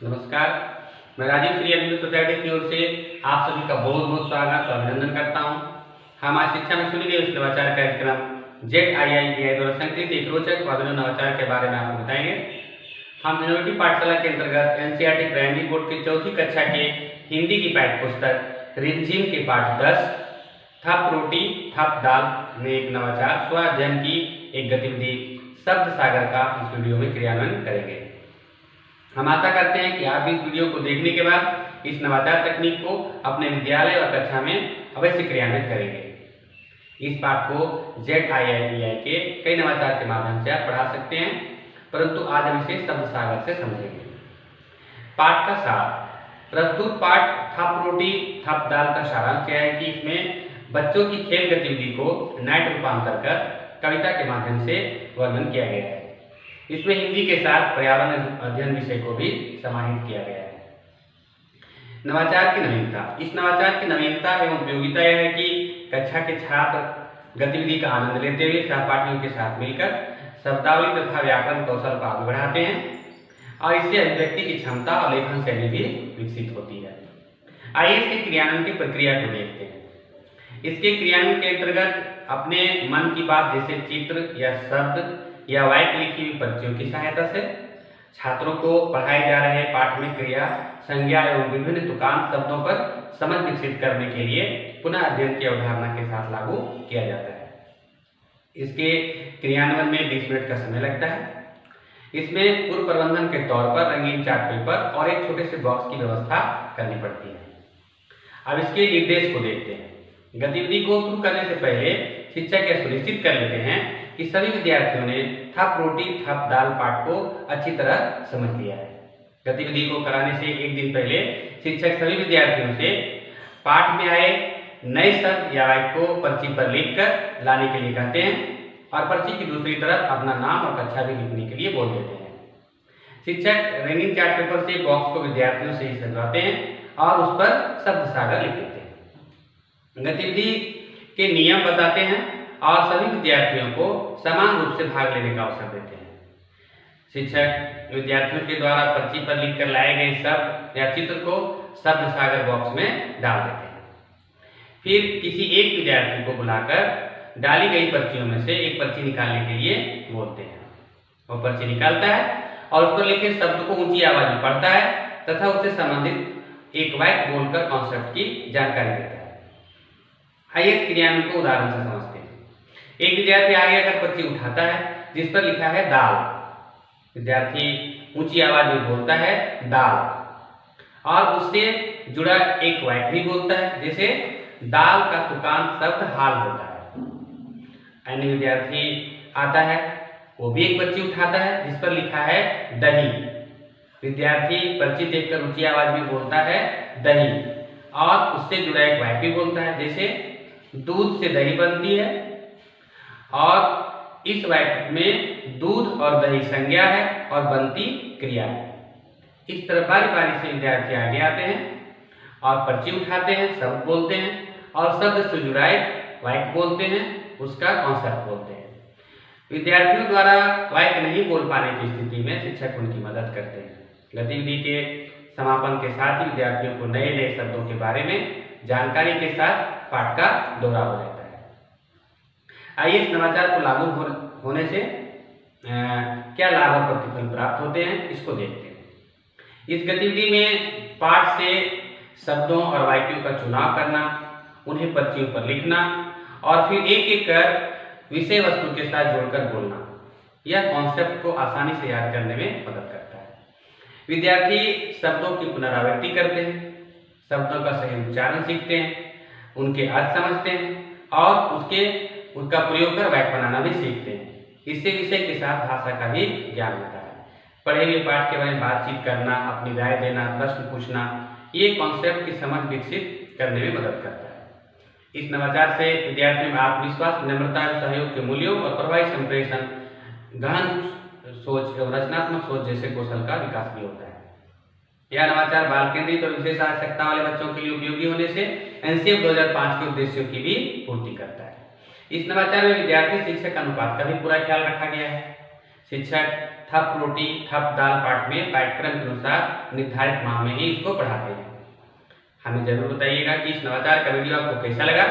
नमस्कार, मैं राजीव श्री अभिनव सोसाइटी की ओर से आप सभी का बहुत बहुत स्वागत और अभिनंदन करता हूं। हम आज शिक्षा में सुनी गई उस नवाचार कार्यक्रम ZIITI द्वारा संकलित एक रोचक और अभिनव नवाचार के बारे में आपको बताएंगे। हम यूनिवर्सिटी पाठशाला के अंतर्गत NCERT प्राइमरी बोर्ड की चौथी कक्षा के हिंदी की पाठ्य पुस्तक रिमझिम के पाठ 10 थप रोटी थप दाल में एक नवाचार स्व अध्ययन की एक गतिविधि शब्द सागर का इस वीडियो में क्रियान्वयन करेंगे। हम आशा करते हैं कि आप इस वीडियो को देखने के बाद इस नवाचार तकनीक को अपने विद्यालय और कक्षा में अवश्य क्रियान्वित करेंगे। इस पाठ को ZIITI के कई नवाचार के माध्यम से आप पढ़ा सकते हैं, परंतु आज हम इसे शब्द सागर से समझेंगे। पाठ का सार। प्रस्तुत पाठ थप रोटी थप दाल का सारांश क्या है कि इसमें बच्चों की खेल गतिविधि को नाट्य रूपांतर कर कविता के माध्यम से वर्णन किया गया है। इसमें हिंदी के साथ पर्यावरण अध्ययन विषय को भी समाहित किया गया है। नवाचार की नवीनता। इस नवाचार की नवीनता एवं उपयोगिता यह है कि कक्षा के छात्र गतिविधि का आनंद लेते हुए सहपाठियों के साथ मिलकर शब्दावली तथा व्याकरण कौशल को आगे बढ़ाते हैं और इससे अभिव्यक्ति की क्षमता और लेखन शैली भी विकसित होती है। आइए इसके क्रियान्वयन की प्रक्रिया को देखते हैं। इसके क्रियान्वयन के अंतर्गत अपने मन की बात जैसे चित्र या शब्द या वाक्य लिखी हुई पर्चियों की सहायता से छात्रों को पढ़ाए जा रहे पाठ में क्रिया, संज्ञा एवं विभिन्न तुकांत शब्दों पर समझ विकसित करने के लिए पुनः अध्ययन की अवधारणा के साथ लागू किया जाता है। इसके क्रियान्वयन में 20 मिनट का समय लगता है। इसमें पूर्व प्रबंधन के तौर पर रंगीन चार्ट पेपर और एक छोटे से बॉक्स की व्यवस्था करनी पड़ती है। अब इसके निर्देश को देखते हैं। गतिविधि को शुरू करने से पहले शिक्षक यह सुनिश्चित कर लेते हैं कि सभी विद्यार्थियों ने थप रोटी थप दाल पाठ को अच्छी तरह समझ लिया है। गतिविधि को कराने से एक दिन पहले शिक्षक सभी विद्यार्थियों से पाठ में आए नए शब्द या वाक्य को पर्ची पर लिखकर लाने के लिए कहते हैं और पर्ची की दूसरी तरफ अपना नाम और कक्षा भी लिखने के लिए बोल देते हैं। शिक्षक रंगीन चार्ट पेपर से बॉक्स को विद्यार्थियों से ही सजवाते हैं और उस पर शब्द सागर लिख देते हैं। गतिविधि के नियम बताते हैं और सभी विद्यार्थियों को समान रूप से भाग लेने का अवसर देते हैं। शिक्षक विद्यार्थियों के द्वारा पर्ची पर लिखकर लाए गए शब्द या चित्र को शब्द सागर बॉक्स में डाल देते हैं। फिर किसी एक विद्यार्थी को बुलाकर डाली गई पर्चियों में से एक पर्ची निकालने के लिए बोलते हैं। वो पर्ची निकालता है और उस पर लिखे शब्द को ऊंची आवाज में पढ़ता है तथा उससे संबंधित एक वाक्य बोलकर कॉन्सेप्ट की जानकारी देता है। आइए इस क्रियान्वयन को उदाहरण से समझते हैं। एक विद्यार्थी आगे आकर पर्ची उठाता है जिस पर लिखा है दाल। विद्यार्थी ऊंची आवाज में बोलता है दाल और उससे जुड़ा एक वाक्य भी बोलता है, जैसे दाल का तुकांत शब्द हाल होता है। अन्य विद्यार्थी आता है, वो भी एक पर्ची उठाता है जिस पर लिखा है दही। विद्यार्थी पर्ची देखकर ऊंची आवाज में बोलता है दही और उससे जुड़ा एक वाक्य भी बोलता है, जैसे दूध से दही बनती है और इस वाक्य में दूध और दही संज्ञा है और बनती क्रिया है। इस तरह बारी बारी से विद्यार्थी आगे आते हैं और पर्ची उठाते हैं, शब्द बोलते हैं और शब्द से जुड़ा एक वाक्य बोलते हैं, उसका कॉन्सेप्ट बोलते हैं। विद्यार्थियों द्वारा वाक्य नहीं बोल पाने की स्थिति में शिक्षक उनकी मदद करते हैं। गतिविधि के समापन के साथ ही विद्यार्थियों को नए नए शब्दों के बारे में जानकारी के साथ पाठ का दोहराव हो जाता है। आइए इस नवाचार को लागू होने से क्या लाभ और प्रतिफल प्राप्त होते हैं, इसको देखते हैं। इस गतिविधि में पाठ से शब्दों और वाक्यों का चुनाव करना, उन्हें पर्चियों पर लिखना और फिर एक एक कर विषय वस्तु के साथ जोड़कर बोलना, यह कॉन्सेप्ट को आसानी से याद करने में मदद करता है। विद्यार्थी शब्दों की पुनरावृत्ति करते हैं, शब्दों का सही उच्चारण सीखते हैं, उनके अर्थ समझते हैं और उसका प्रयोग कर वाक्य बनाना भी सीखते हैं। इससे विषय के साथ भाषा का भी ज्ञान होता है। पढ़े हुए पाठ के बारे में बातचीत करना, अपनी राय देना, प्रश्न पूछना, ये कॉन्सेप्ट की समझ विकसित करने में मदद करता है। इस नवाचार से विद्यार्थियों में आत्मविश्वास, विनम्रता, सहयोग के मूल्यों और प्रभावी संप्रेषण, गहन सोच एवं रचनात्मक सोच जैसे कौशल का विकास भी होता है। यह नवाचार बाल केंद्रित और विशेष आवश्यकता वाले बच्चों के लिए उपयोगी होने से NCERT 2005 के उद्देश्यों की भी पूर्ति करता है। इस नवाचार में विद्यार्थी शिक्षक अनुपात का भी पूरा ख्याल रखा गया है। शिक्षक थप रोटी थप दाल पाठ में पाठ्यक्रम के अनुसार निर्धारित माह में ही इसको पढ़ाते हैं। हमें जरूर बताइएगा कि इस नवाचार का वीडियो आपको कैसा लगा।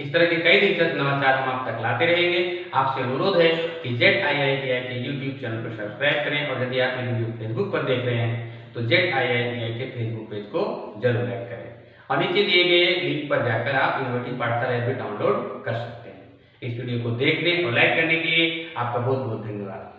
इस तरह के कई दिलचस्प नवाचार हम आप तक लाते रहेंगे। आपसे अनुरोध है कि ZIITI के YouTube चैनल को सब्सक्राइब करें और यदि आप मेरी वीडियो फेसबुक पर देख रहे हैं तो ZIITI के फेसबुक पेज को जरूर लाइक करें और नीचे दिए गए लिंक पर जाकर आप इनोवेटिव पाठशाला ऐप भी डाउनलोड कर सकते हैं। इस वीडियो को देखने और लाइक करने के लिए आपका बहुत बहुत धन्यवाद।